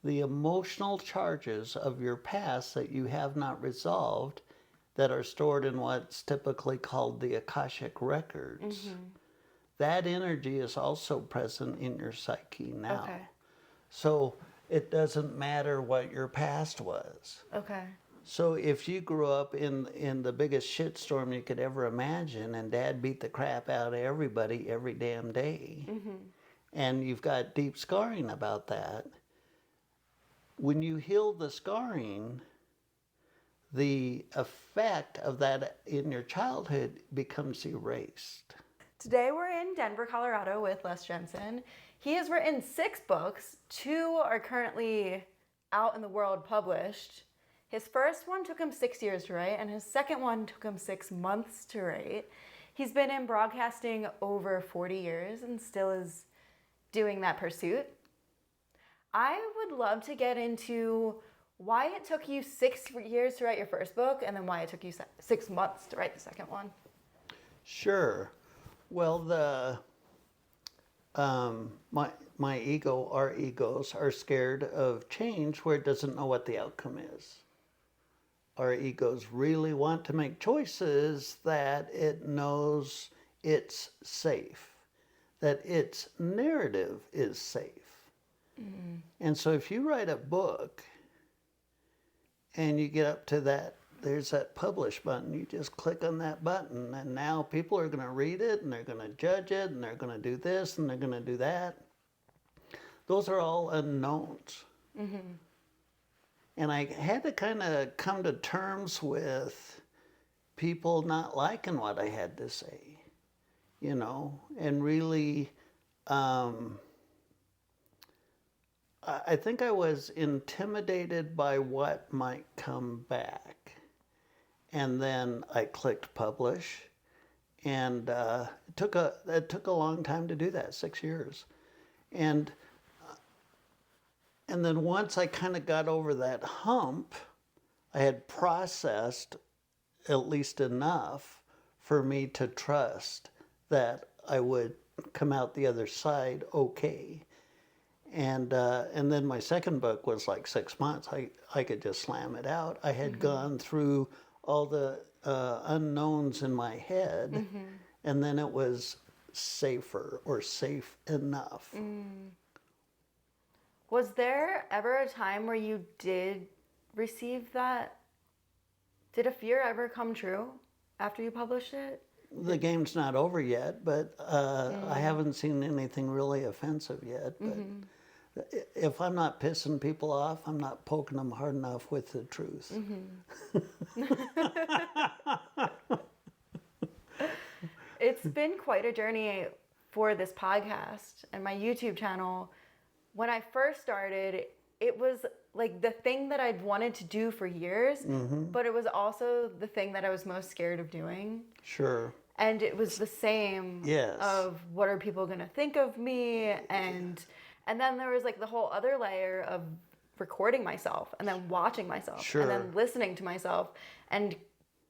the emotional charges of your past that you have not resolved that are stored in what's typically called the akashic records. That energy is also present in your psyche now. Okay. So it doesn't matter what your past was. Okay. So if you grew up in the biggest shitstorm you could ever imagine, and Dad beat the crap out of everybody every damn day, and you've got deep scarring about that, when you heal the scarring, the effect of that in your childhood becomes erased. Today we're in Denver, Colorado with Les Jensen. He has written 6 books. 2 are currently out in the world published. His first one took him 6 years to write, and his second one took him 6 months to write. He's been in broadcasting over 40 years and still is doing that pursuit. I would love to get into why it took you 6 years to write your first book, and then why it took you 6 months to write the second one. Sure. Well, my ego, our egos, are scared of change where it doesn't know what the outcome is. Our egos really want to make choices that it knows it's safe, that its narrative is safe. And so if you write a book and you get up to that, there's that publish button, you just click on that button, and now people are going to read it, and they're going to judge it, and they're going to do this, and they're going to do that. Those are all unknowns. And I had to kind of come to terms with people not liking what I had to say, you know, and really, I think I was intimidated by what might come back. And then I clicked publish, and it took a long time to do that, 6 years. And then once I kind of got over that hump, I had processed at least enough for me to trust that I would come out the other side okay. And then my second book was like 6 months. I could just slam it out. I had gone through all the unknowns in my head, and then it was safer or safe enough. Was there ever a time where you did receive that? Did a fear ever come true after you published it? The game's not over yet, but I haven't seen anything really offensive yet. But if I'm not pissing people off, I'm not poking them hard enough with the truth. It's been quite a journey for this podcast and my YouTube channel. When I first started, it was like the thing that I'd wanted to do for years, but it was also the thing that I was most scared of doing. Sure. And it was the same of what are people going to think of me, and then there was like the whole other layer of recording myself and then watching myself and then listening to myself and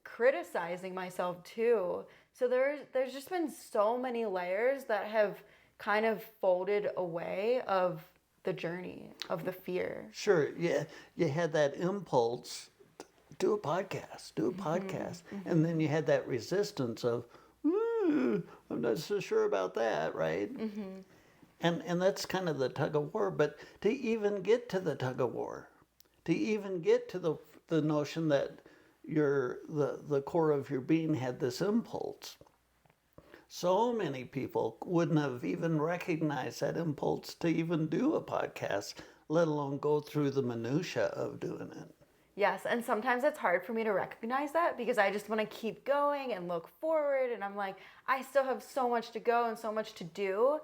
criticizing myself too. So there's just been so many layers that have kind of folded away of the journey of the fear. Sure. Yeah. You had that impulse, do a podcast. And then you had that resistance of, I'm not so sure about that, right? And that's kind of the tug of war. But to even get to the tug of war, to even get to the notion that the core of your being had this impulse, so many people wouldn't have even recognized that impulse to even do a podcast, let alone go through the minutia of doing it. Yes, and sometimes it's hard for me to recognize that because I just want to keep going and look forward, and I'm like, I still have so much to go and so much to do.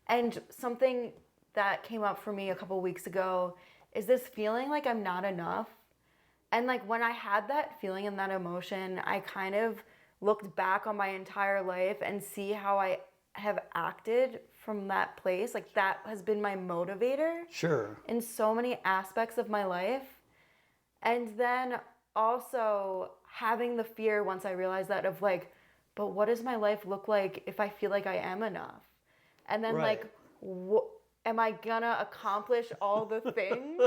And something that came up for me a couple weeks ago is this feeling like I'm not enough. And like when I had that feeling and that emotion, I kind of looked back on my entire life and see how I have acted from that place. Like that has been my motivator. Sure. In so many aspects of my life. And then also having the fear once I realized that of like, but what does my life look like if I feel like I am enough? And then like, am I gonna accomplish all the things?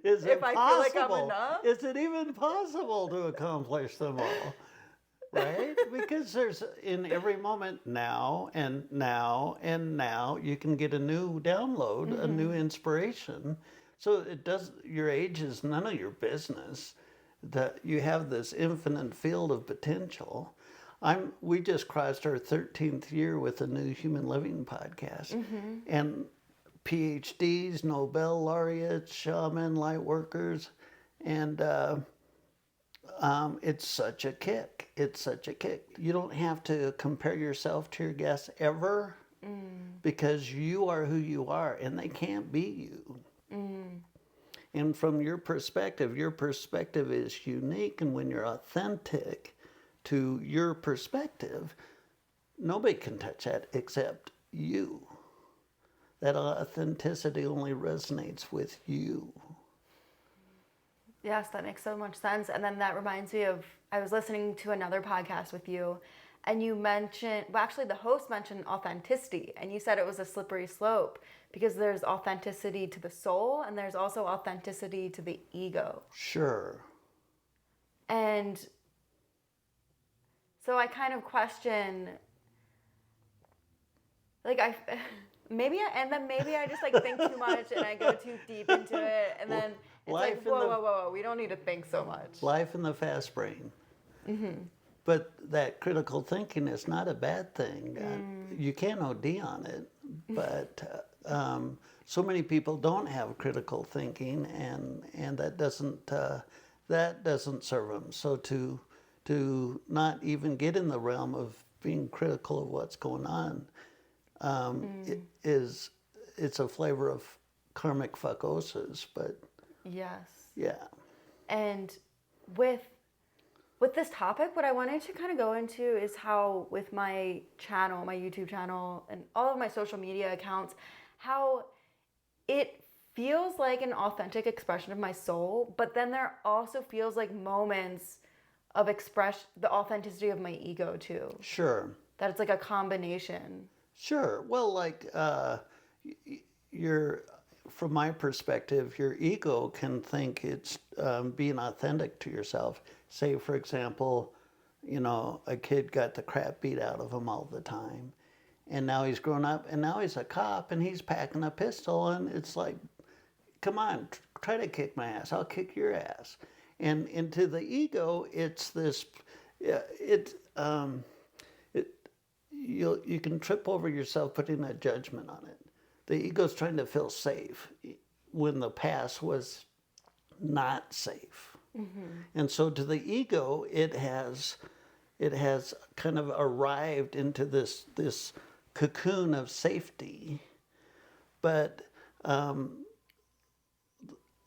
Is it If I feel like I'm possible? enough? Is it even possible to accomplish them all? Right? Because there's in every moment now and now and now you can get a new download, a new inspiration. So it does. Your age is none of your business. That you have this infinite field of potential. We just crossed our 13th year with the New Human Living podcast, and PhDs, Nobel laureates, shaman, light workers, and it's such a kick. It's such a kick. You don't have to compare yourself to your guests ever, because you are who you are, and they can't be you. And from your perspective is unique, and when you're authentic to your perspective, nobody can touch that except you. That authenticity only resonates with you. Yes, that makes so much sense. And then that reminds me of, I was listening to another podcast with you, and you mentioned, well, actually the host mentioned authenticity, and you said it was a slippery slope because there's authenticity to the soul and there's also authenticity to the ego. Sure. And so I kind of question, like maybe I just like think too much and I go too deep into it, and then it's like, whoa, we don't need to think so much. Life in the fast brain. But that critical thinking is not a bad thing. You can OD on it, but so many people don't have critical thinking, and that doesn't serve them. So to not even get in the realm of being critical of what's going on, it's a flavor of karmic fuckosis. But yes, yeah. And with this topic, what I wanted to kind of go into is how with my channel, my YouTube channel, and all of my social media accounts, how it feels like an authentic expression of my soul, but then there also feels like moments of the authenticity of my ego too. Sure. That it's like a combination. Sure. Well, like from my perspective, your ego can think it's being authentic to yourself. Say, for example, a kid got the crap beat out of him all the time, and now he's grown up, and now he's a cop, and he's packing a pistol, and it's like, come on, try to kick my ass. I'll kick your ass. And into the ego, it's this. You can trip over yourself putting a judgment on it. The ego's trying to feel safe when the past was not safe. And so to the ego, it has kind of arrived into this cocoon of safety. But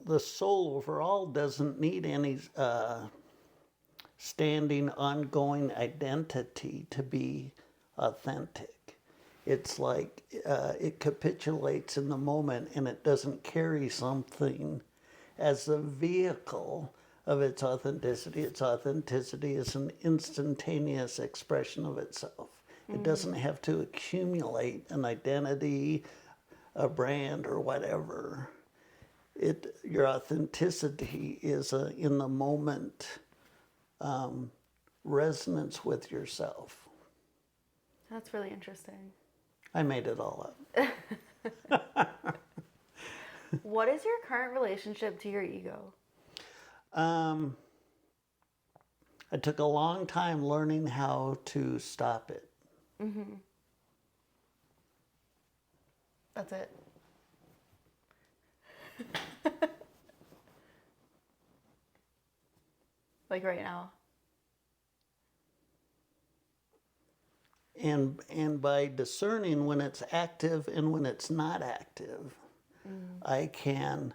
the soul overall doesn't need any standing, ongoing identity to be authentic. It's like it capitulates in the moment, and it doesn't carry something as a vehicle of its authenticity. Its authenticity is an instantaneous expression of itself. It doesn't have to accumulate an identity, a brand, or whatever. Your authenticity is in the moment resonance with yourself. That's really interesting. I made it all up. What is your current relationship to your ego? I took a long time learning how to stop it. That's it. Like right now. And by discerning when it's active and when it's not active, I can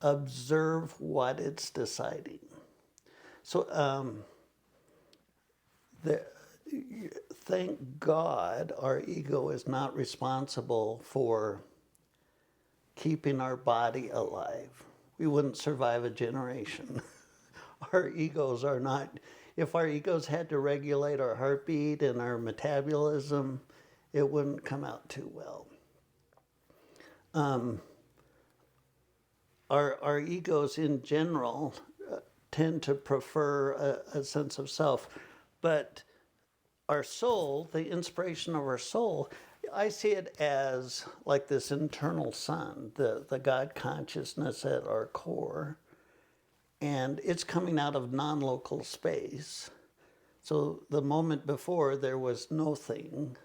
observe what it's deciding. So thank God our ego is not responsible for keeping our body alive. We wouldn't survive a generation. Our egos are not. If our egos had to regulate our heartbeat and our metabolism, it wouldn't come out too well. our egos in general tend to prefer a sense of self, but our soul, the inspiration of our soul, I see it as like this internal sun, the God consciousness at our core, and it's coming out of non-local space. So the moment before there was no thing,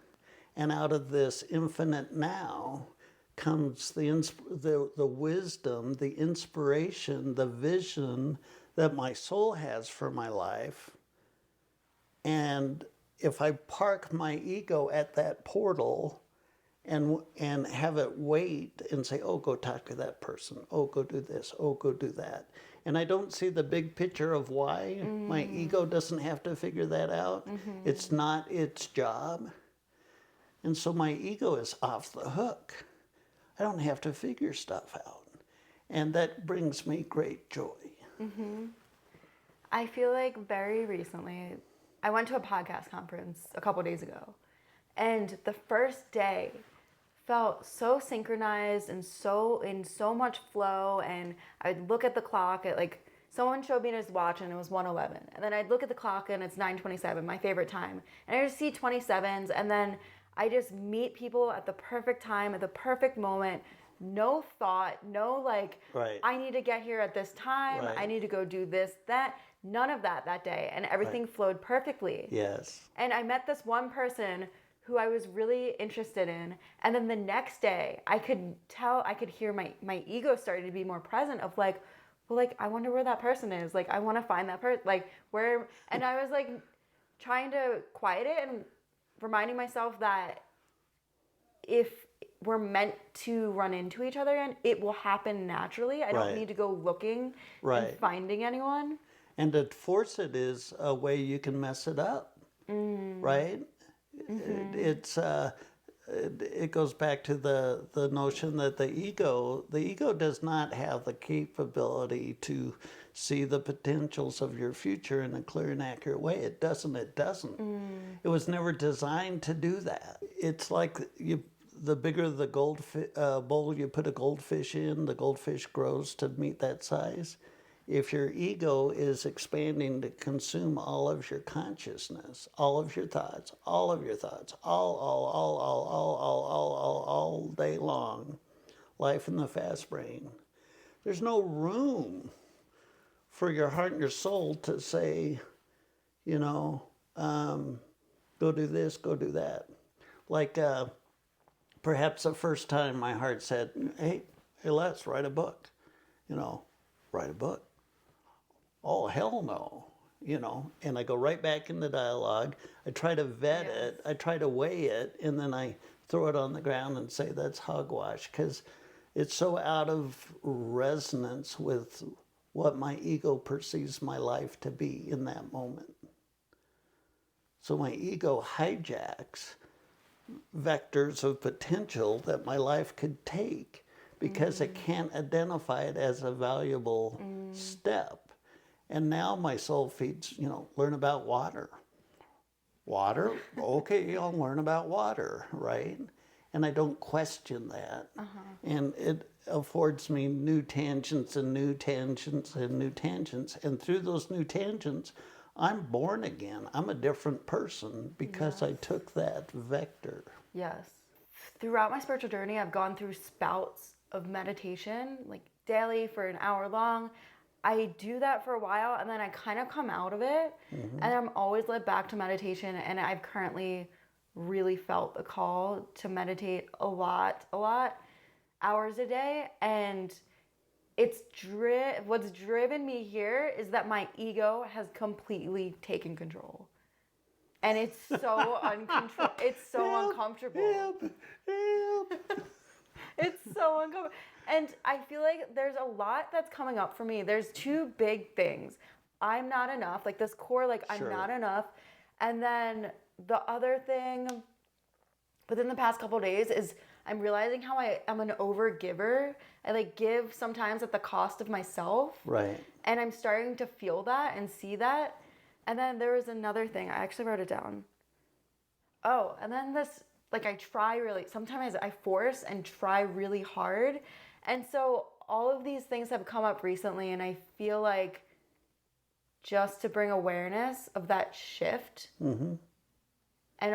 and out of this infinite now comes the wisdom, the inspiration, the vision that my soul has for my life. And if I park my ego at that portal and have it wait and say, oh, go talk to that person, oh, go do this, oh, go do that. And I don't see the big picture of why. My ego doesn't have to figure that out. It's not its job. And so my ego is off the hook. I don't have to figure stuff out. And that brings me great joy. I feel like very recently, I went to a podcast conference a couple days ago, and the first day felt so synchronized and so in so much flow. And I'd look at the clock at like, someone showed me his watch and it was 1:11, and then I'd look at the clock and it's 9:27, my favorite time, and I just see 27s, and then I just meet people at the perfect time, at the perfect moment. No thought, no like, Right. I need to get here at this time, Right. I need to go do this, that. None of that day, and everything flowed perfectly. Yes. And I met this one person who I was really interested in, and then the next day I could hear my ego starting to be more present of like, well, like, I wonder where that person is, like, I want to find that person, like, where. And I was like trying to quiet it and reminding myself that if we're meant to run into each other and it will happen naturally. I don't Right. need to go looking Right. and finding anyone. And to force it is a way you can mess it up, right? It goes back to the notion that the ego does not have the capability to see the potentials of your future in a clear and accurate way. It doesn't. It was never designed to do that. It's like the bigger the bowl you put a goldfish in, the goldfish grows to meet that size. If your ego is expanding to consume all of your consciousness, all of your thoughts, all day long, life in the fast brain, there's no room for your heart and your soul to say, go do this, go do that. Like perhaps the first time my heart said, hey Les, write a book, write a book. Oh, hell no, and I go right back in the dialogue. I try to vet it, I try to weigh it, and then I throw it on the ground and say that's hogwash, because it's so out of resonance with what my ego perceives my life to be in that moment. So my ego hijacks vectors of potential that my life could take because it can't identify it as a valuable step. And now my soul feeds, learn about water. Water? Okay, I'll learn about water, right? And I don't question that. And it affords me new tangents and new tangents and new tangents. And through those new tangents, I'm born again. I'm a different person because I took that vector. Yes. Throughout my spiritual journey, I've gone through spouts of meditation, like daily for an hour long. I do that for a while and then I kind of come out of it, and I'm always led back to meditation, and I've currently really felt the call to meditate a lot, hours a day. And what's driven me here is that my ego has completely taken control. And it's so it's so uncomfortable. Yep. It's so uncomfortable. And I feel like there's a lot that's coming up for me. There's two big things. I'm not enough, like this core, like I'm not enough. And then the other thing within the past couple of days is I'm realizing how I'm an over-giver. I like give sometimes at the cost of myself. Right. And I'm starting to feel that and see that. And then there was another thing. I actually wrote it down. Oh, and then this like I try really, sometimes I force and try really hard. And so all of these things have come up recently, and I feel like just to bring awareness of that shift and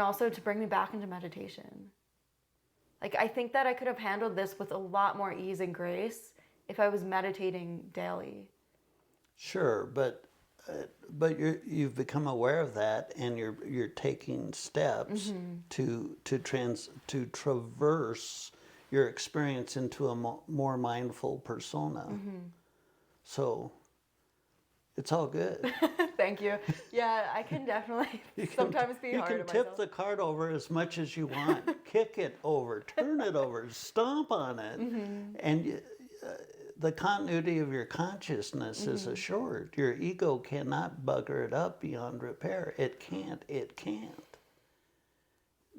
also to bring me back into meditation. Like, I think that I could have handled this with a lot more ease and grace if I was meditating daily. Sure, but you've become aware of that, and you're taking steps to traverse your experience into a more mindful persona. So it's all good. Thank you. Yeah, I can definitely sometimes be hard on You can tip myself. the cart over as much as you want, kick it over, turn it over, stomp on it, and the continuity of your consciousness is assured. Your ego cannot bugger it up beyond repair. It can't. It can't.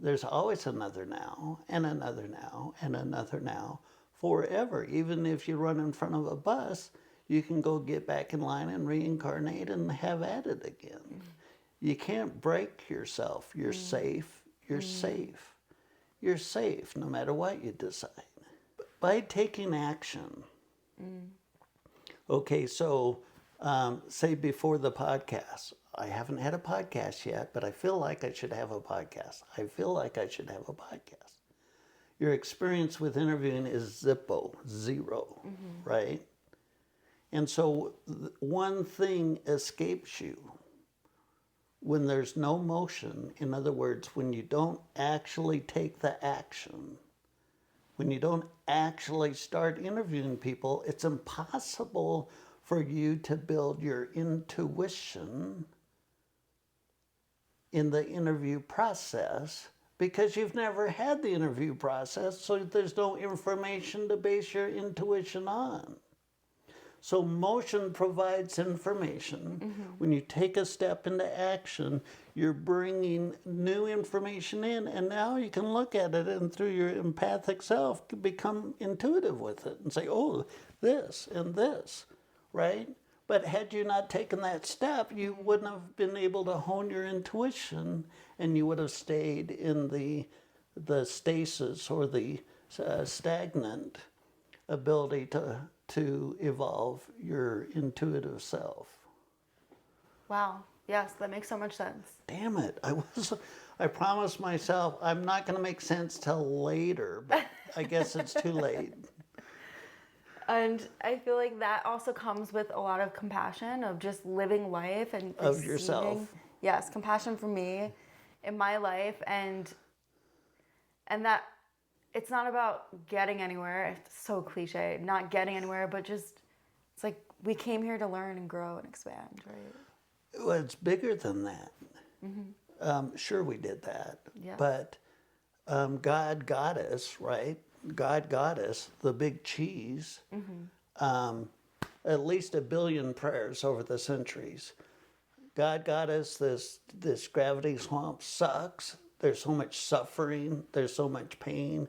There's always another now, and another now, and another now, forever. Even if you run in front of a bus, you can go get back in line and reincarnate and have at it again. You can't break yourself. You're safe. You're safe. You're safe no matter what you decide. By taking action. Okay, so say before the podcast, I haven't had a podcast yet, but I feel like I should have a podcast. I feel like I should have a podcast. Your experience with interviewing is zippo, zero, right? And so one thing escapes you when there's no motion. In other words, when you don't actually take the action, when you don't actually start interviewing people, it's impossible for you to build your intuition in the interview process because you've never had the interview process, so there's no information to base your intuition on. So motion provides information. When you take a step into action, you're bringing new information in, and now you can look at it and through your empathic self become intuitive with it and say, oh, this and this, right? But had you not taken that step, you wouldn't have been able to hone your intuition, and you would have stayed in the stasis or the stagnant ability to evolve your intuitive self. Wow. Yes, that makes so much sense. Damn it. I promised myself I'm not going to make sense till later, but I guess it's too late. And I feel like that also comes with a lot of compassion of just living life and Of yourself. Yes, compassion for me in my life, and that it's not about getting anywhere. It's so cliche, not getting anywhere, but just it's like we came here to learn and grow and expand, right? Well, it's bigger than that. Sure, we did that. Yes. But God got us, right? God got us, the big cheese, at least 1 billion prayers over the centuries. God got us, this gravity swamp sucks. There's so much suffering. There's so much pain.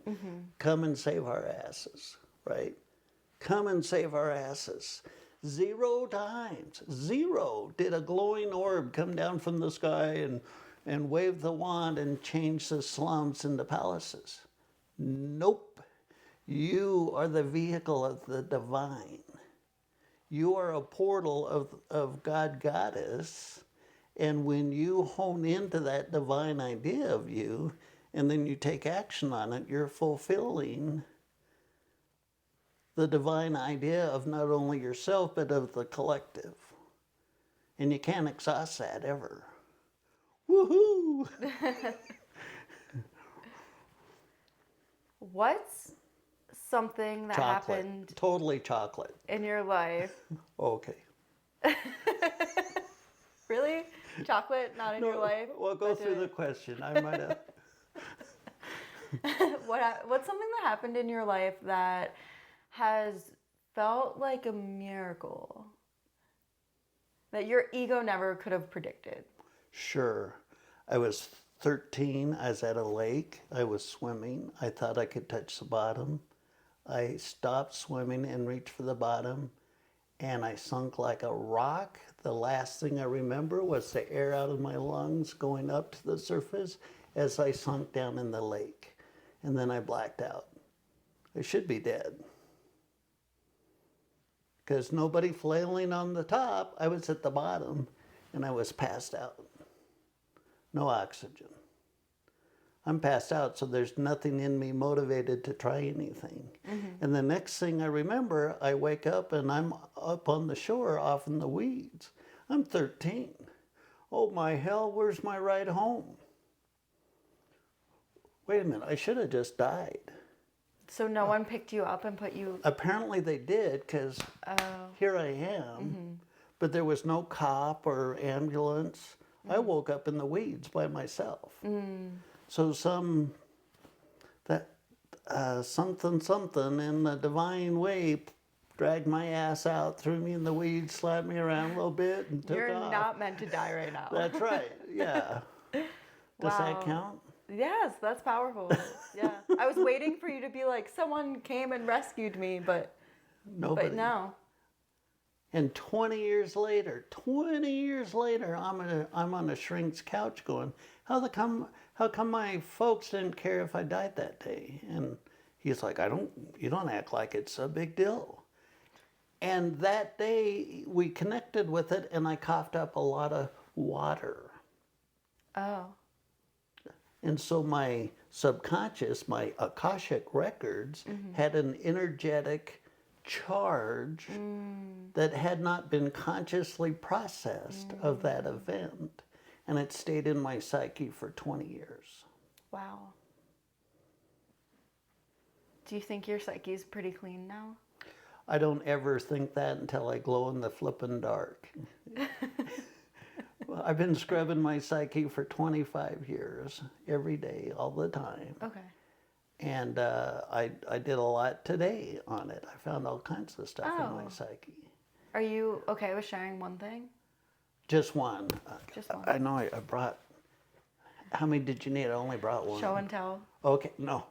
Come and save our asses, right? Come and save our asses. 0 times, 0, did a glowing orb come down from the sky and wave the wand and change the slums into palaces. Nope. You are the vehicle of the divine. You are a portal of God Goddess. And when you hone into that divine idea of you, and then you take action on it, you're fulfilling the divine idea of not only yourself, but of the collective. And you can't exhaust that ever. Woohoo! What's something that Chocolate. happened Totally chocolate. in your life? Okay. Really? Chocolate not in your life? Well, go through the question. I might have. What's something that happened in your life that has felt like a miracle that your ego never could have predicted? Sure. I was 13. I was at a lake. I was swimming. I thought I could touch the bottom. I stopped swimming and reached for the bottom, and I sunk like a rock. The last thing I remember was the air out of my lungs going up to the surface, as I sunk down in the lake. And then I blacked out. I should be dead. Because nobody flailing on the top, I was at the bottom and I was passed out. No oxygen. I'm passed out, so there's nothing in me motivated to try anything. And the next thing I remember, I wake up and I'm up on the shore off in the weeds. I'm 13. Oh my hell, where's my ride home? Wait a minute, I should have just died. So no one picked you up and put you... Apparently they did, because here I am. But there was no cop or ambulance. I woke up in the weeds by myself. So something in the divine way dragged my ass out, threw me in the weeds, slapped me around a little bit, and took You're off. not meant to die right now. That's right, yeah. Does that count? Yes, that's powerful. Yeah. I was waiting for you to be like, someone came and rescued me, but Nobody. But no. And 20 years later, I'm on a shrink's couch going, how come my folks didn't care if I died that day? And he's like, you don't act like it's a big deal. And that day we connected with it, and I coughed up a lot of water. Oh. And so my subconscious, my akashic records, had an energetic charge that had not been consciously processed of that event. And it stayed in my psyche for 20 years. Wow. Do you think your psyche is pretty clean now? I don't ever think that until I glow in the flippin' dark. Well, I've been scrubbing my psyche for 25 years, every day, all the time. Okay. And I did a lot today on it. I found all kinds of stuff in my psyche. Are you okay with sharing one thing? Just one. Just one. I know I brought, how many did you need? I only brought one. Show and tell. Okay, no.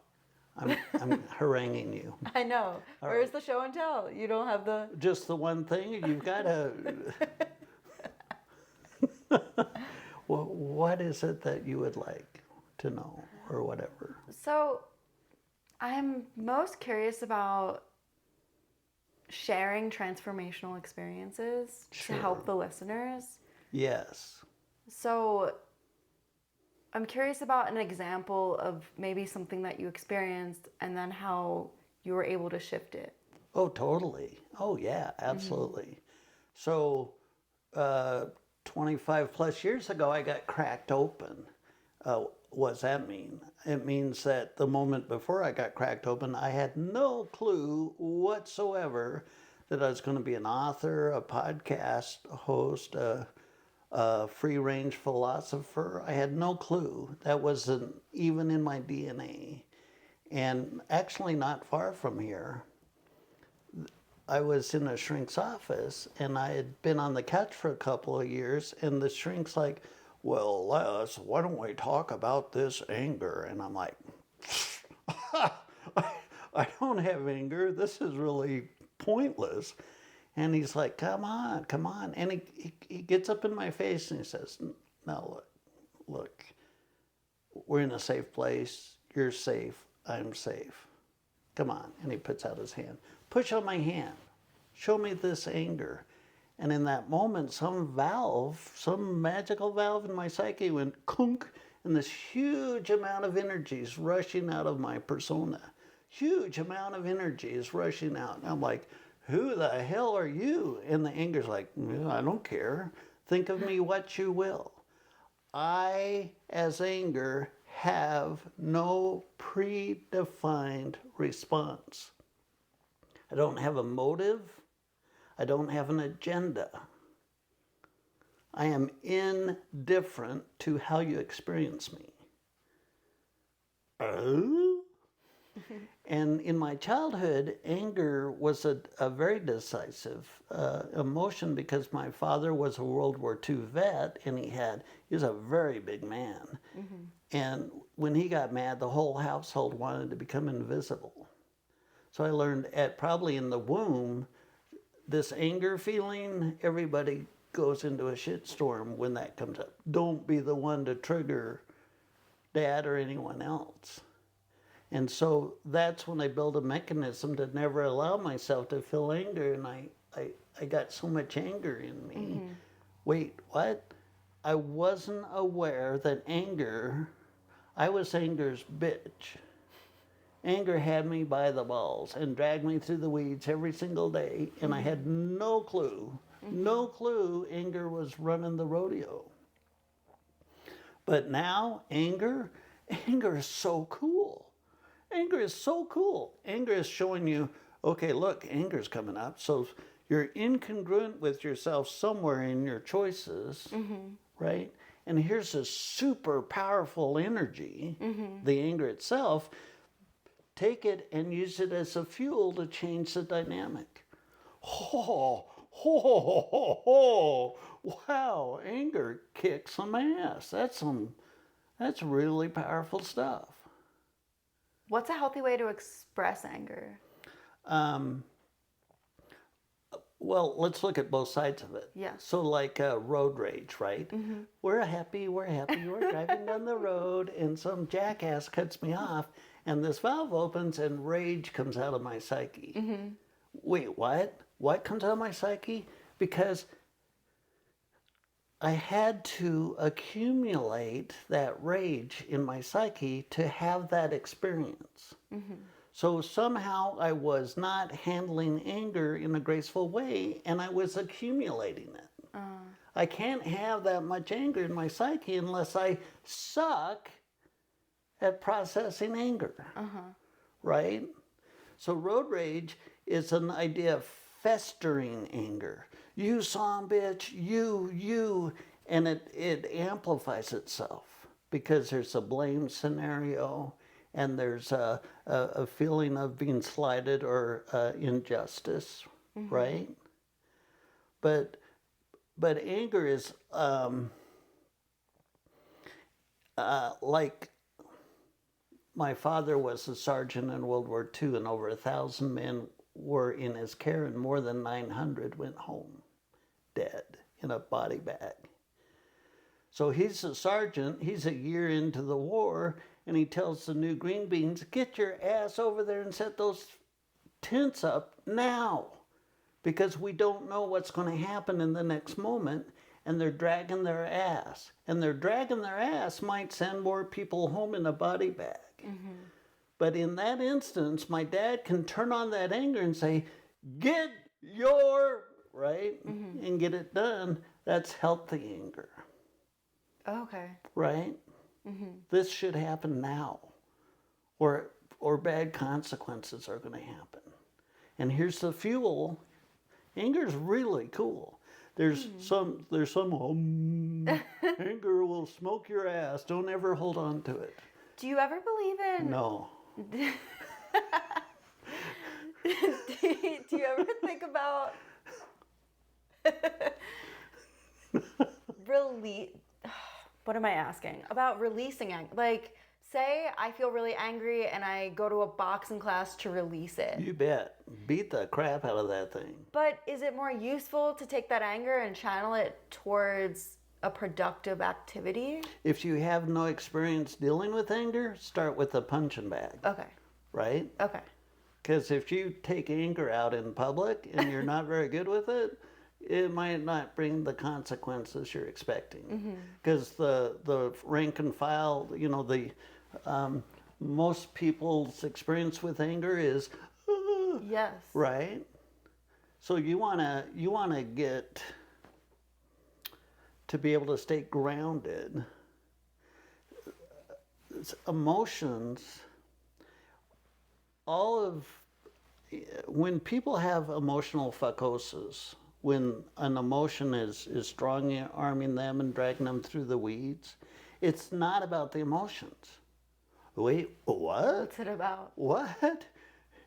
I'm haranguing you. I know. All Where's the show and tell? You don't have the... Just the one thing? You've got to... Well, what is it that you would like to know or whatever? So, I'm most curious about sharing transformational experiences to help the listeners. Yes. So, I'm curious about an example of maybe something that you experienced and then how you were able to shift it. Oh, totally. Oh, yeah, absolutely. So, 25 plus years ago, I got cracked open. What does that mean? It means that the moment before I got cracked open, I had no clue whatsoever that I was going to be an author, a podcast host, a free-range philosopher. I had no clue. That wasn't even in my DNA. And actually not far from here, I was in a shrink's office, and I had been on the couch for a couple of years, and the shrink's like, well, Les, why don't we talk about this anger? And I'm like, I don't have anger. This is really pointless. And he's like, come on. And he gets up in my face and he says, no, look, we're in a safe place. You're safe. I'm safe. Come on. And he puts out his hand. Push on my hand. Show me this anger. And in that moment, some magical valve in my psyche went kunk, and this huge amount of energy is rushing out of my persona. Huge amount of energy is rushing out. And I'm like, who the hell are you? And the anger's like, I don't care. Think of me what you will. I, as anger, have no predefined response. I don't have a motive. I don't have an agenda. I am indifferent to how you experience me. Oh? And in my childhood, anger was a very decisive emotion because my father was a World War II vet, and he was a very big man. Mm-hmm. And when he got mad, the whole household wanted to become invisible. So I learned probably in the womb, this anger feeling, everybody goes into a shitstorm when that comes up. Don't be the one to trigger Dad or anyone else. And so that's when I built a mechanism to never allow myself to feel anger. And I got so much anger in me. Wait, what? I wasn't aware that I was anger's bitch. Anger had me by the balls and dragged me through the weeds every single day. And I had no clue anger was running the rodeo. But now anger is so cool. Anger is so cool. Anger is showing you, okay, look, anger's coming up. So you're incongruent with yourself somewhere in your choices, right? And here's a super powerful energy, the anger itself. Take it and use it as a fuel to change the dynamic. Ho, ho, ho, ho, ho. Wow, anger kicks some ass. That's really powerful stuff. What's a healthy way to express anger? Well, let's look at both sides of it. Yeah. So like road rage, right? We're happy, we're driving down the road and some jackass cuts me off and this valve opens and rage comes out of my psyche. Wait, what? What comes out of my psyche? Because I had to accumulate that rage in my psyche to have that experience. So somehow I was not handling anger in a graceful way and I was accumulating it. I can't have that much anger in my psyche unless I suck at processing anger, right? So road rage is an idea of festering anger. You son bitch, you, and it amplifies itself because there's a blame scenario and there's a feeling of being slighted or injustice, right? But anger is like my father was a sergeant in World War II and over 1,000 men were in his care and more than 900 went home dead in a body bag. So he's a sergeant, he's a year into the war, and he tells the new green beans, get your ass over there and set those tents up now, because we don't know what's going to happen in the next moment, and they're dragging their ass. And their dragging their ass might send more people home in a body bag. But in that instance, my dad can turn on that anger and say, get your, right? And get it done. That's healthy anger. Okay. Right? This should happen now. Or bad consequences are going to happen. And here's the fuel. Anger is really cool. There's some anger will smoke your ass. Don't ever hold on to it. Do you ever believe in... No. Do you ever think about what am I asking? About releasing anger. Like, say I feel really angry and I go to a boxing class to release it. You bet. Beat the crap out of that thing. But is it more useful to take that anger and channel it towards a productive activity? If you have no experience dealing with anger, start with a punching bag. Okay. Right? Okay. Because if you take anger out in public and you're not very good with it, it might not bring the consequences you're expecting. Because the rank and file, the most people's experience with anger is, yes. Right? So you wanna get to be able to stay grounded. Emotions, when people have emotional psychosis, when an emotion is strong arming them and dragging them through the weeds, it's not about the emotions. Wait, what? What's it about? What?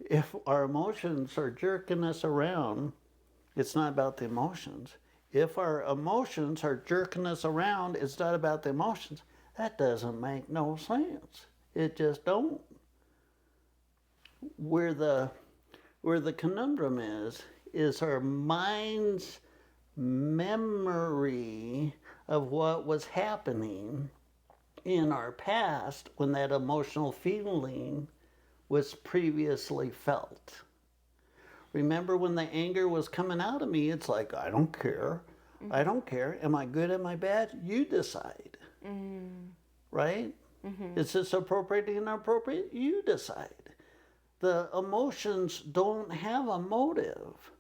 If our emotions are jerking us around, it's not about the emotions. If our emotions are jerking us around, it's not about the emotions. That doesn't make no sense. It just don't. Where the conundrum is our mind's memory of what was happening in our past when that emotional feeling was previously felt. Remember when the anger was coming out of me, it's like, I don't care. Mm-hmm. I don't care. Am I good? Am I bad? You decide. Mm. Right? Mm-hmm. Is this appropriate or inappropriate? You decide. The emotions don't have a motive,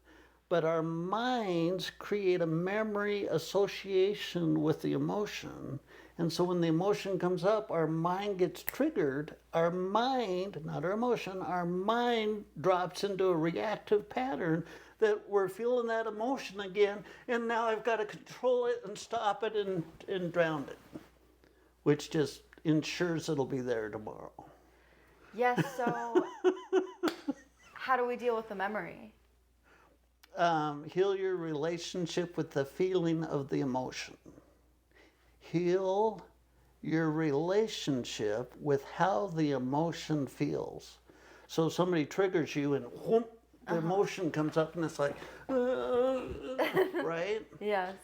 but our minds create a memory association with the emotion. And so when the emotion comes up, our mind gets triggered. Our mind, not our emotion, our mind drops into a reactive pattern that we're feeling that emotion again, and now I've got to control it and stop it and drown it, which just ensures it'll be there tomorrow. Yes, so how do we deal with the memory? Heal your relationship with the feeling of the emotion. Heal your relationship with how the emotion feels. So somebody triggers you and whoop, the emotion comes up and it's like, right? Yes.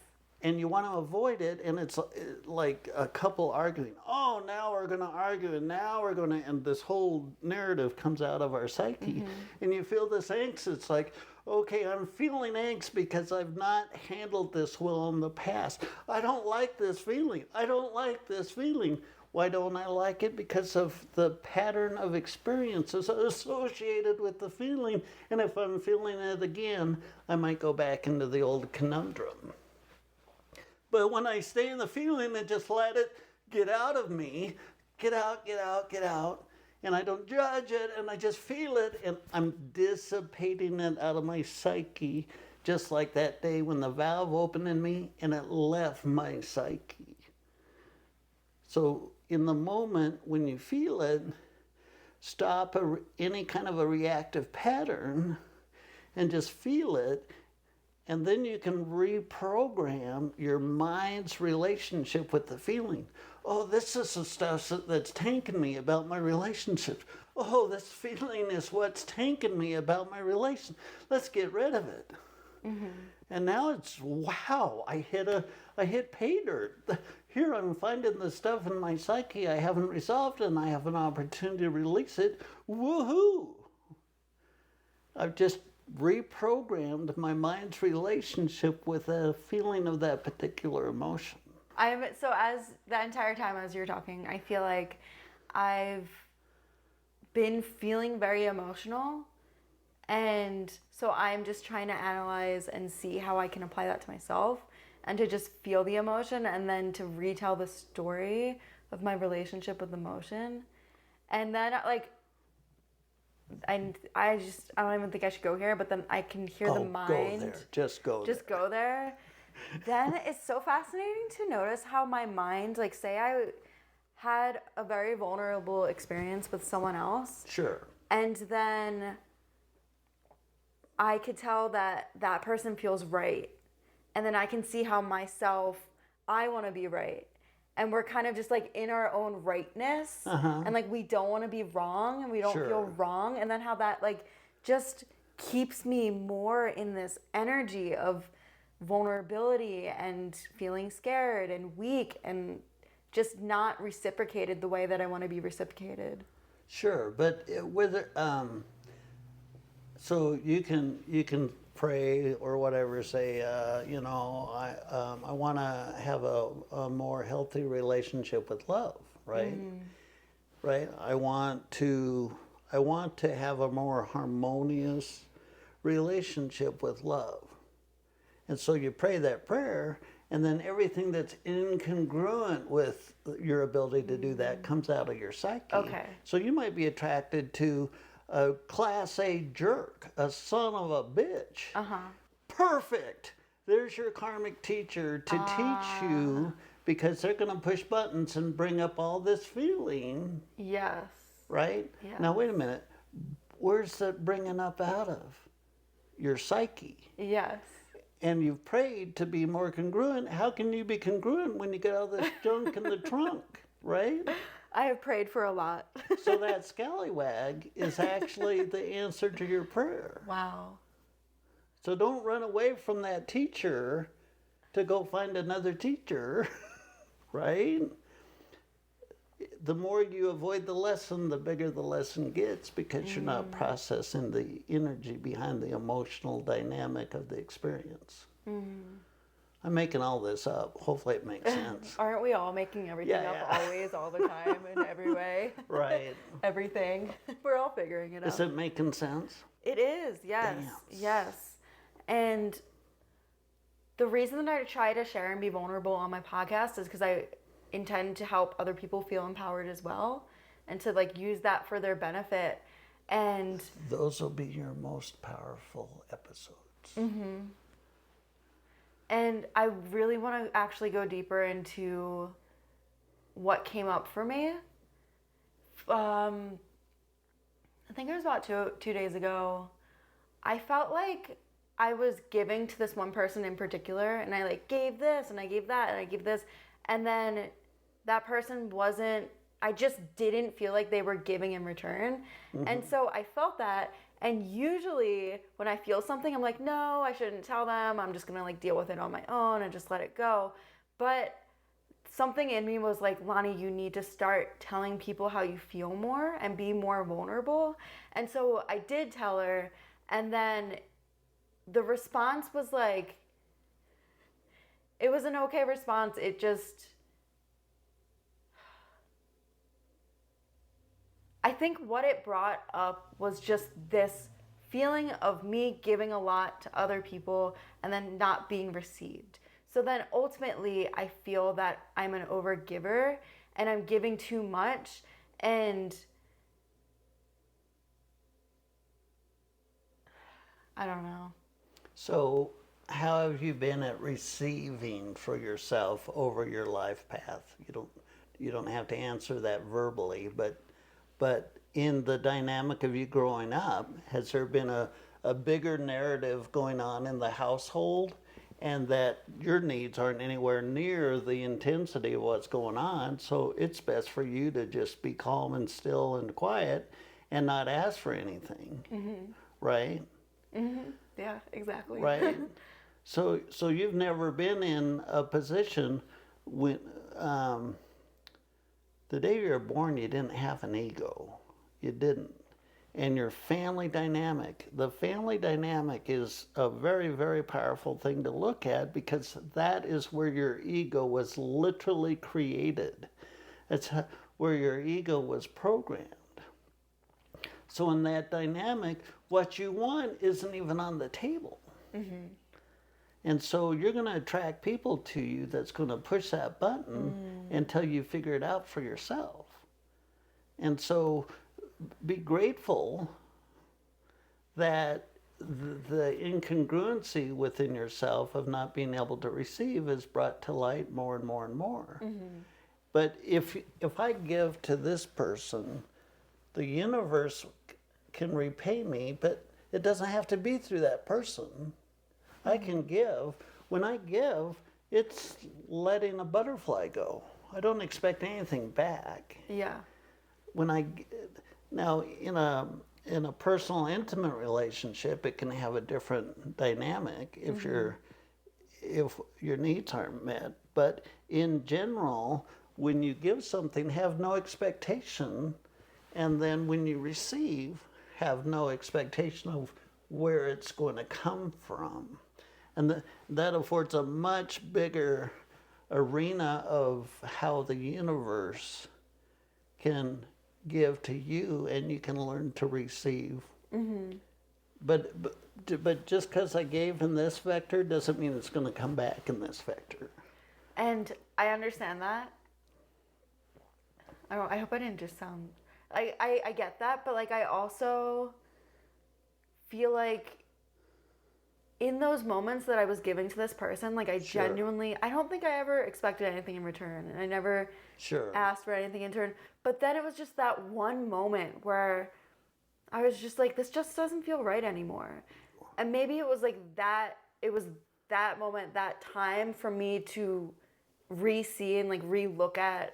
And you want to avoid it, and it's like a couple arguing. Oh, now we're going to argue, and now we're going to, and this whole narrative comes out of our psyche. Mm-hmm. And you feel this angst. It's like, okay, I'm feeling angst because I've not handled this well in the past. I don't like this feeling. I don't like this feeling. Why don't I like it? Because of the pattern of experiences associated with the feeling. And if I'm feeling it again, I might go back into the old conundrum. But when I stay in the feeling and just let it get out of me, get out, and I don't judge it, and I just feel it, and I'm dissipating it out of my psyche, just like that day when the valve opened in me and it left my psyche. So in the moment when you feel it, stop any kind of a reactive pattern and just feel it. And then you can reprogram your mind's relationship with the feeling. Oh, this is the stuff that's tanking me about my relationship. Oh, this feeling is what's tanking me about my relation. Let's get rid of it. Mm-hmm. And now it's, wow, I hit pay dirt. Here I'm finding the stuff in my psyche I haven't resolved, and I have an opportunity to release it. Woohoo! I've just reprogrammed my mind's relationship with a feeling of that particular emotion. So as that entire time as you're talking, I feel like I've been feeling very emotional, and so I'm just trying to analyze and see how I can apply that to myself and to just feel the emotion and then to retell the story of my relationship with emotion. And then I don't even think I should go here, but then I can hear the mind. Go there. Just go there. Then it's so fascinating to notice how my mind, like, say I had a very vulnerable experience with someone else. Sure. And then I could tell that that person feels right. And then I can see how I want to be right. And we're kind of just like in our own rightness. Uh-huh. And like we don't want to be wrong and we don't feel wrong. And then how that like just keeps me more in this energy of vulnerability and feeling scared and weak and just not reciprocated the way that I want to be reciprocated. Sure, but whether so you can pray or whatever, say, I want to have a more healthy relationship with love, right? Mm. Right. I want to have a more harmonious relationship with love, and so you pray that prayer, and then everything that's incongruent with your ability to do that comes out of your psyche. Okay. So you might be attracted to a class A jerk, a son of a bitch. Uh-huh. Perfect. There's your karmic teacher to teach you, because they're going to push buttons and bring up all this feeling. Yes. Right? Yeah. Now, wait a minute. Where's that bringing up out of? Your psyche. Yes. And you've prayed to be more congruent. How can you be congruent when you get all this junk in the trunk, right? I have prayed for a lot. So that scallywag is actually the answer to your prayer. Wow. So don't run away from that teacher to go find another teacher, right? the more you avoid the lesson, the bigger the lesson gets because you're not processing the energy behind the emotional dynamic of the experience. I'm making all this up. Hopefully it makes sense. Aren't we all making everything up always, all the time, in every way? Right. Everything. We're all figuring it out. Is it making sense? It is, yes. Damn. Yes. And the reason that I try to share and be vulnerable on my podcast is because I intend to help other people feel empowered as well and to like use that for their benefit. And those will be your most powerful episodes. And I really want to actually go deeper into what came up for me. I think it was about two days ago. I felt like I was giving to this one person in particular, and I like gave this and I gave that and I gave this, and then that person wasn't, I just didn't feel like they were giving in return. And so I felt that, and usually when I feel something, I'm like, no, I shouldn't tell them. I'm just gonna like deal with it on my own and just let it go. But something in me was like, Lonnie, you need to start telling people how you feel more and be more vulnerable. And so I did tell her, and then the response was like, it was an okay response. It just, I think what it brought up was just this feeling of me giving a lot to other people and then not being received. So then ultimately I feel that I'm an overgiver and I'm giving too much, and I don't know. So how have you been at receiving for yourself over your life path? You don't have to answer that verbally, but in the dynamic of you growing up, has there been a bigger narrative going on in the household, and that your needs aren't anywhere near the intensity of what's going on, so it's best for you to just be calm and still and quiet and not ask for anything, right? Yeah, exactly. Right. So you've never been in a position when the day you were born, you didn't have an ego. You didn't. And your family dynamic, the family dynamic is a very, very powerful thing to look at, because that is where your ego was literally created. It's where your ego was programmed. So in that dynamic, what you want isn't even on the table. And so you're going to attract people to you that's going to push that button until you figure it out for yourself. And so be grateful that the incongruency within yourself of not being able to receive is brought to light more and more and more. But if I give to this person, the universe can repay me, but it doesn't have to be through that person. I can give. When I give, it's letting a butterfly go. I don't expect anything back. Yeah. Now in a personal, intimate relationship, it can have a different dynamic if your needs aren't met. But in general, when you give something, have no expectation, and then when you receive, have no expectation of where it's going to come from. And that affords a much bigger arena of how the universe can give to you, and you can learn to receive. But just because I gave in this vector doesn't mean it's going to come back in this vector. And I understand that. I hope I didn't just sound... I get that, but like I also feel like in those moments that I was giving to this person, like I genuinely, I don't think I ever expected anything in return, and I never asked for anything in return. But then it was just that one moment where I was just like, this just doesn't feel right anymore. And maybe it was like that, it was that moment, that time for me to re-see and like re-look at.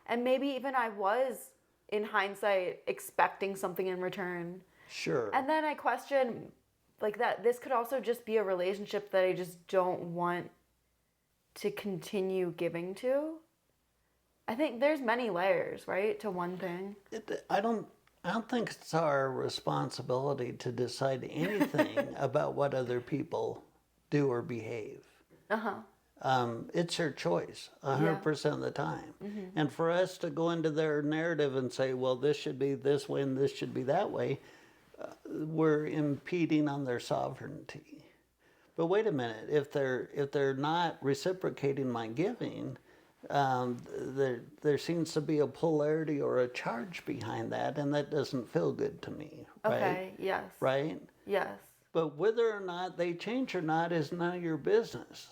And maybe even I was, in hindsight, expecting something in return. And then I question, like, that this could also just be a relationship that I just don't want to continue giving to. I think there's many layers, right, to one thing. I don't think it's our responsibility to decide anything about what other people do or behave. It's their choice 100% of the time. And for us to go into their narrative and say, well, this should be this way and this should be that way, we're impeding on their sovereignty. But wait a minute, if they're not reciprocating my giving, there seems to be a polarity or a charge behind that, and that doesn't feel good to me. Right? Okay, yes. Right? Yes. But whether or not they change or not is none of your business.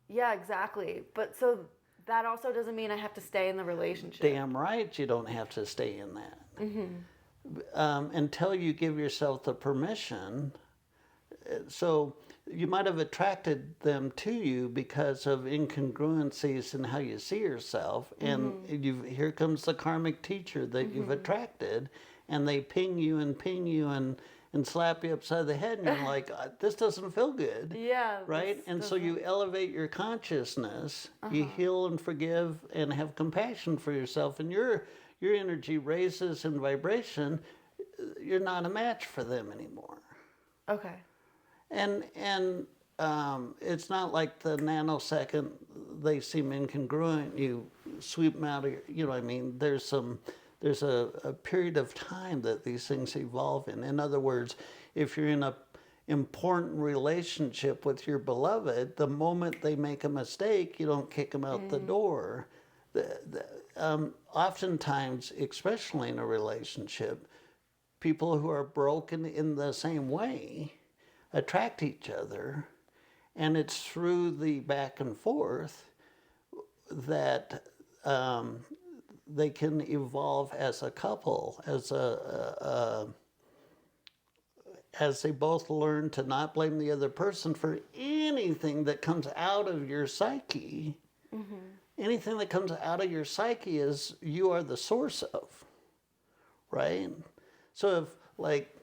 Yeah, exactly. But so that also doesn't mean I have to stay in the relationship. Damn right you don't have to stay in that. Until you give yourself the permission. So you might have attracted them to you because of incongruencies in how you see yourself. And here comes the karmic teacher that you've attracted, and they ping you and slap you upside the head, and you're like, this doesn't feel good. Yeah. Right? And so you elevate your consciousness, you heal and forgive and have compassion for yourself, and your energy raises in vibration. You're not a match for them anymore. Okay. And it's not like the nanosecond they seem incongruent, you sweep them out of your, you know what I mean? There's a period of time that these things evolve in. In other words, if you're in a important relationship with your beloved, the moment they make a mistake, you don't kick them out the door. Oftentimes, especially in a relationship, people who are broken in the same way attract each other, and it's through the back and forth that they can evolve as a couple, as they both learn to not blame the other person for anything that comes out of your psyche. Anything that comes out of your psyche is you are the source of, right? So if, like,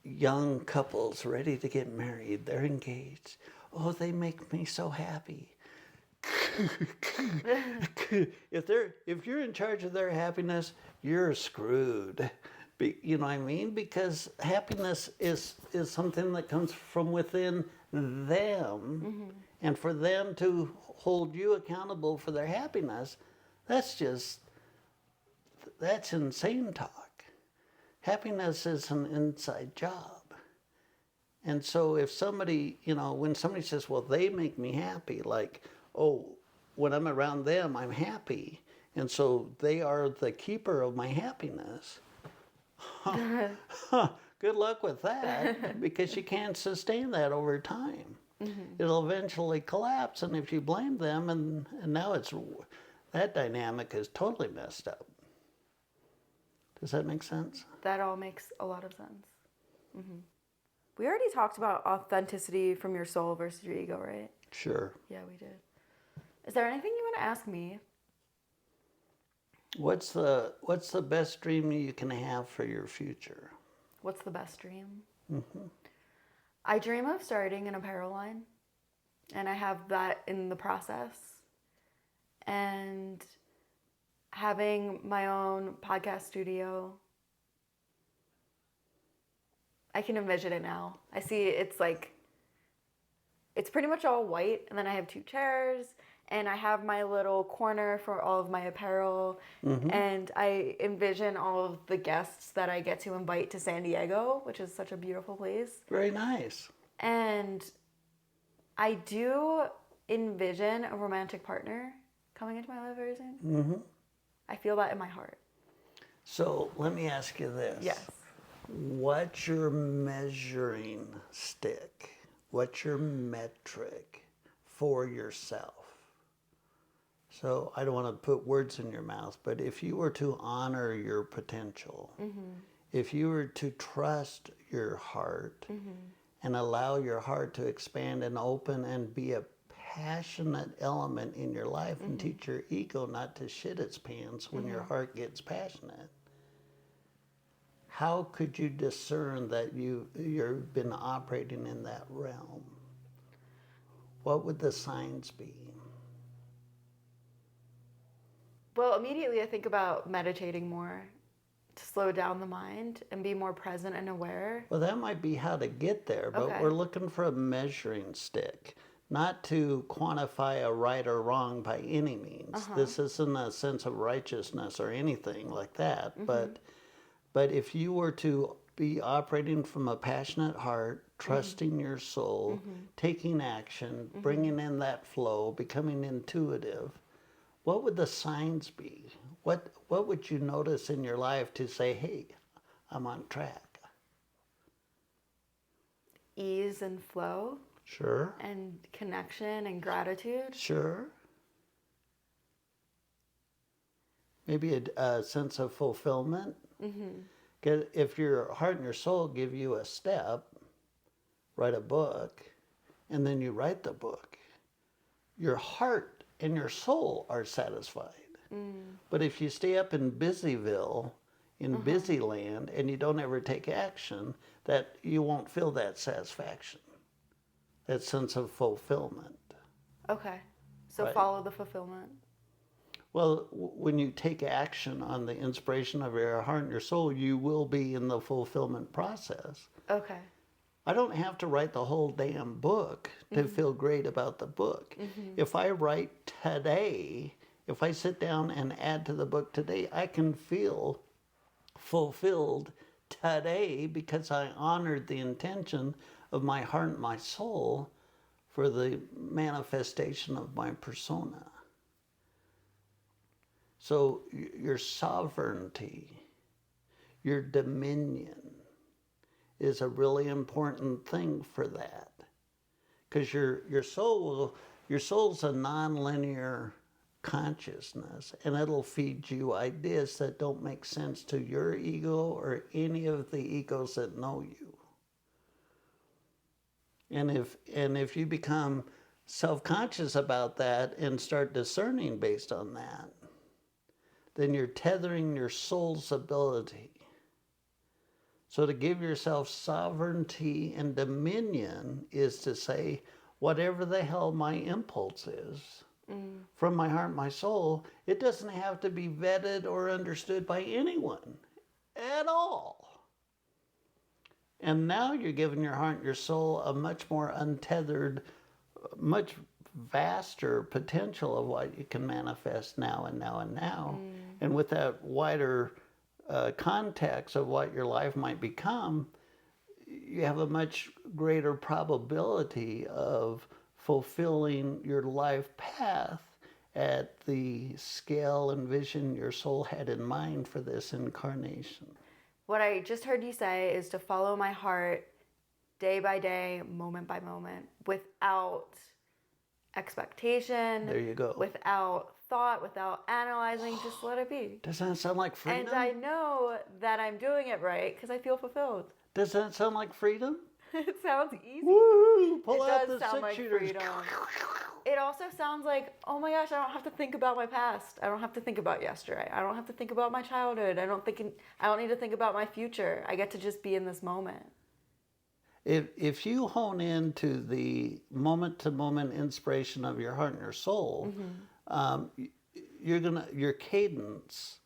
young couples ready to get married, they're engaged. Oh, they make me so happy. If you're in charge of their happiness, you're screwed. You know what I mean? Because happiness is something that comes from within them, and for them to hold you accountable for their happiness, that's insane talk. Happiness is an inside job. And so if somebody, when somebody says, well, they make me happy, like, oh, when I'm around them, I'm happy, and so they are the keeper of my happiness. Good luck with that, because you can't sustain that over time. It'll eventually collapse, and if you blame them, and now that dynamic is totally messed up. Does that make sense? That all makes a lot of sense. We already talked about authenticity from your soul versus your ego, right? Sure. Yeah, we did. Is there anything you want to ask me? What's the best dream you can have for your future? What's the best dream? I dream of starting an apparel line, and I have that in the process. And having my own podcast studio. I can envision it now. I see it's pretty much all white, and then I have 2 chairs, and I have my little corner for all of my apparel, and I envision all of the guests that I get to invite to San Diego, which is such a beautiful place. Very nice. And I do envision a romantic partner coming into my life very soon. I feel that in my heart. So let me ask you this. Yes. What's your measuring stick? What's your metric for yourself? So I don't want to put words in your mouth, but if you were to honor your potential, if you were to trust your heart and allow your heart to expand and open and be a passionate element in your life, and teach your ego not to shit its pants when your heart gets passionate, how could you discern that you've been operating in that realm? What would the signs be? Well, immediately I think about meditating more to slow down the mind and be more present and aware. Well, that might be how to get there, but Okay. we're looking for a measuring stick, not to quantify a right or wrong by any means. This isn't a sense of righteousness or anything like that, but if you were to be operating from a passionate heart, trusting your soul, taking action, bringing in that flow, becoming intuitive, what would the signs be? What would you notice in your life to say, hey, I'm on track? Ease and flow Sure. and connection and gratitude. Sure. Maybe a sense of fulfillment. 'Cause if your heart and your soul give you a step, write a book, and then you write the book, your heart and your soul are satisfied. But if you stay up in Busyville, in busy land, and you don't ever take action, that you won't feel that satisfaction, that sense of fulfillment. Okay. So Right. follow the fulfillment. Well, when you take action on the inspiration of your heart and your soul, you will be in the fulfillment process. Okay. I don't have to write the whole damn book to feel great about the book. If I write today, if I sit down and add to the book today, I can feel fulfilled today because I honored the intention of my heart and my soul for the manifestation of my persona. So your sovereignty, your dominion is a really important thing for that. Because your soul's a nonlinear consciousness, and it'll feed you ideas that don't make sense to your ego or any of the egos that know you. And if you become self-conscious about that and start discerning based on that, then you're tethering your soul's ability. So to give yourself sovereignty and dominion is to say, whatever the hell my impulse is, from my heart and my soul, it doesn't have to be vetted or understood by anyone at all. And now you're giving your heart and your soul a much more untethered, much vaster potential of what you can manifest now and now and now. And with that wider context of what your life might become, you have a much greater probability of fulfilling your life path at the scale and vision your soul had in mind for this incarnation. What I just heard you say is to follow my heart day by day, moment by moment, without expectation. There you go. Without thought, without analyzing, just let it be. Doesn't that sound like freedom? And I know that I'm doing it right because I feel fulfilled. Doesn't that sound like freedom? It sounds easy. Woo! Pull It out does the sound like six-shooters. freedom. It also sounds like, oh my gosh, I don't have to think about my past. I don't have to think about yesterday. I don't have to think about my childhood. I don't need to think about my future. I get to just be in this moment. If you hone into the moment-to-moment inspiration of your heart and your soul, your cadence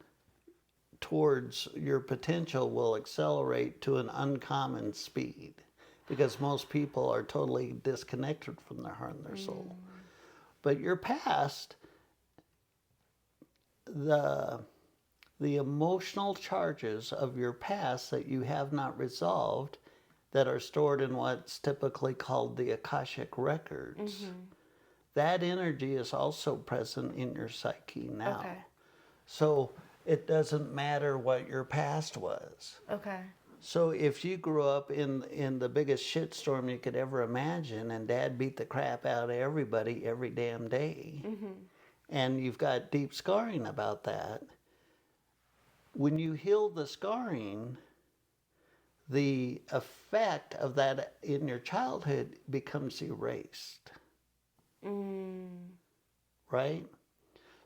towards your potential will accelerate to an uncommon speed, because most people are totally disconnected from their heart and their soul. But your past, the emotional charges of your past that you have not resolved, that are stored in what's typically called the akashic records, that energy is also present in your psyche now. Okay. So it doesn't matter what your past was. Okay. So if you grew up in the biggest shitstorm you could ever imagine, and Dad beat the crap out of everybody every damn day, and you've got deep scarring about that, when you heal the scarring, the effect of that in your childhood becomes erased. Right?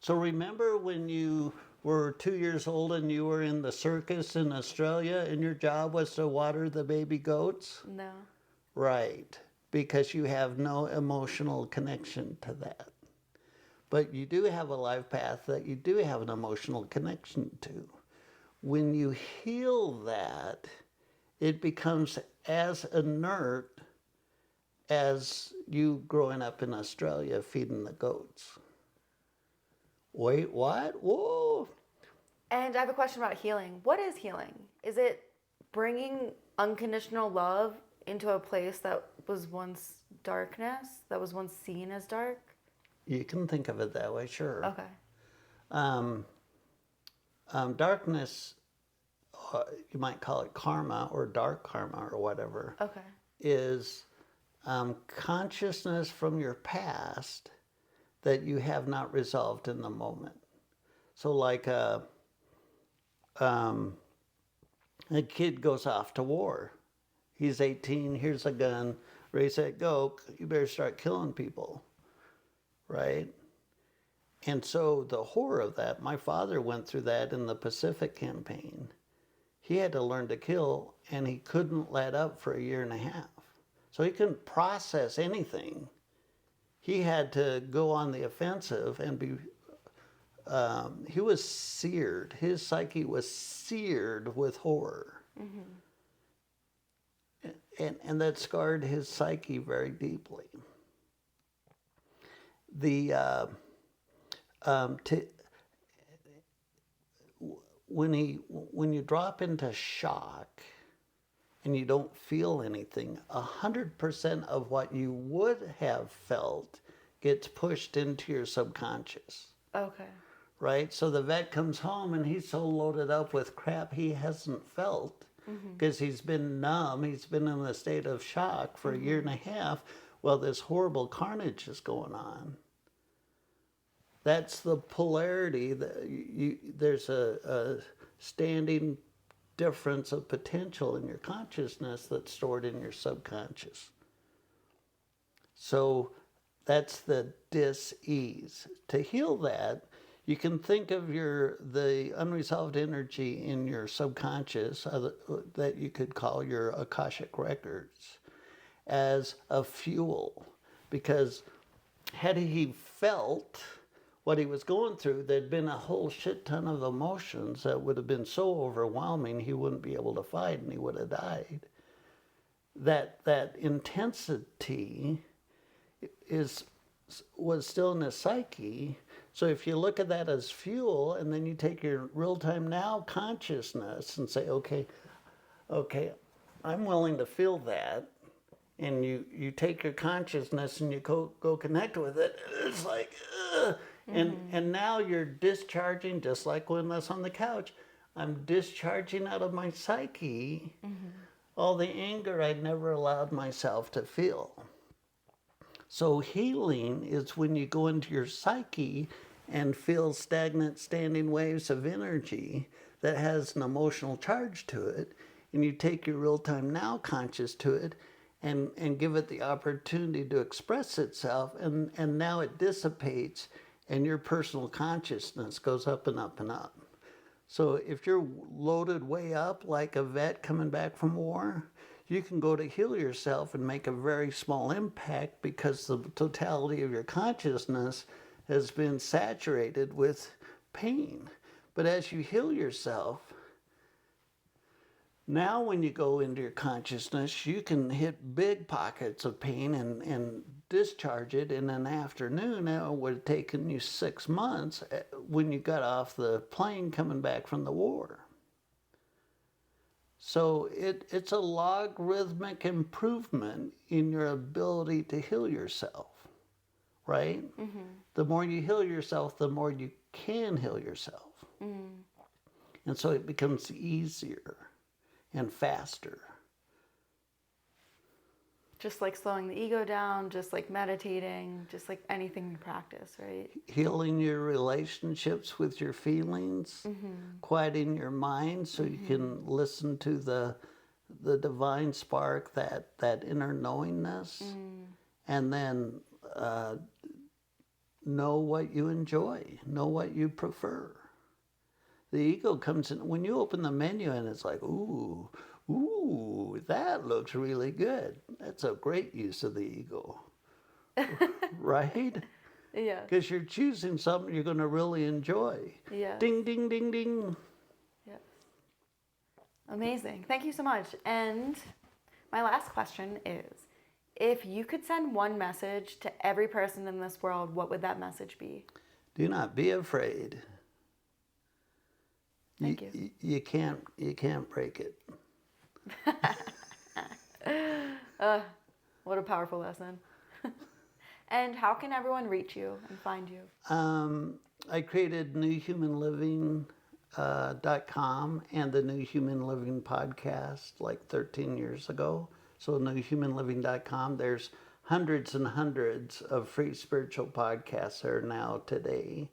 So remember when you were 2 years old and you were in the circus in Australia and your job was to water the baby goats? No. Right. Because you have no emotional connection to that. but you do have a life path that you do have an emotional connection to. When you heal that, it becomes as inert as you growing up in Australia feeding the goats. Wait, what? Whoa. And I have a question about healing. What is healing? Is it bringing unconditional love into a place that was once darkness, that was once seen as dark? You can think of it that way, sure. Okay. Darkness, you might call it karma or dark karma or whatever, Okay. is consciousness from your past that you have not resolved in the moment. So like a kid goes off to war. He's 18, here's a gun, ready, set, go, you better start killing people, right? And so the horror of that, my father went through that in the Pacific campaign. He had to learn to kill, and he couldn't let up for 1.5 years. So he couldn't process anything. He had to go on the offensive and be, he was seared. His psyche was seared with horror. And that scarred his psyche very deeply. When you drop into shock and you don't feel anything, 100% of what you would have felt gets pushed into your subconscious. Okay. Right? So the vet comes home and he's so loaded up with crap he hasn't felt because he's been numb. He's been in a state of shock for 1.5 years while this horrible carnage is going on. That's the polarity. There's a standing difference of potential in your consciousness that's stored in your subconscious. So that's the dis-ease. To heal that, you can think of the unresolved energy in your subconscious that you could call your akashic records as a fuel. Because had he felt what he was going through, there'd been a whole shit ton of emotions that would have been so overwhelming he wouldn't be able to fight and he would have died. That intensity was still in his psyche. So if you look at that as fuel and then you take your real-time now consciousness and say, okay, I'm willing to feel that, and you take your consciousness and you go connect with it, it's like, and now you're discharging, just like when I was on the couch, I'm discharging out of my psyche all the anger I'd never allowed myself to feel. So healing is when you go into your psyche and feel stagnant standing waves of energy that has an emotional charge to it, and you take your real-time now conscious to it and give it the opportunity to express itself, and now it dissipates and your personal consciousness goes up and up and up. So if you're loaded way up like a vet coming back from war, you can go to heal yourself and make a very small impact because the totality of your consciousness has been saturated with pain. But as you heal yourself, now when you go into your consciousness, you can hit big pockets of pain and discharge it in an afternoon. Now, it would have taken you 6 months when you got off the plane coming back from the war. So it's a logarithmic improvement in your ability to heal yourself, right? The more you heal yourself, the more you can heal yourself. And so it becomes easier and faster. Just like slowing the ego down, just like meditating, just like anything you practice, right? Healing your relationships with your feelings, quieting your mind so you can listen to the divine spark, that inner knowingness, and then know what you enjoy, know what you prefer. The ego comes in, when you open the menu and it's like, ooh, that looks really good. That's a great use of the ego, right? Yes. Because you're choosing something you're going to really enjoy. Yes. Ding, ding, ding, ding. Yes. Amazing. Thank you so much. And my last question is, if you could send one message to every person in this world, what would that message be? Do not be afraid. Thank you. You can't break it. What a powerful lesson. And how can everyone reach you and find you? I created newhumanliving.com and the New Human Living podcast like 13 years ago. So newhumanliving.com, there's hundreds and hundreds of free spiritual podcasts there now today.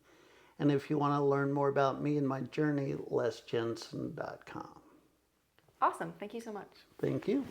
And if you want to learn more about me and my journey, lesjensen.com. Awesome. Thank you so much. Thank you.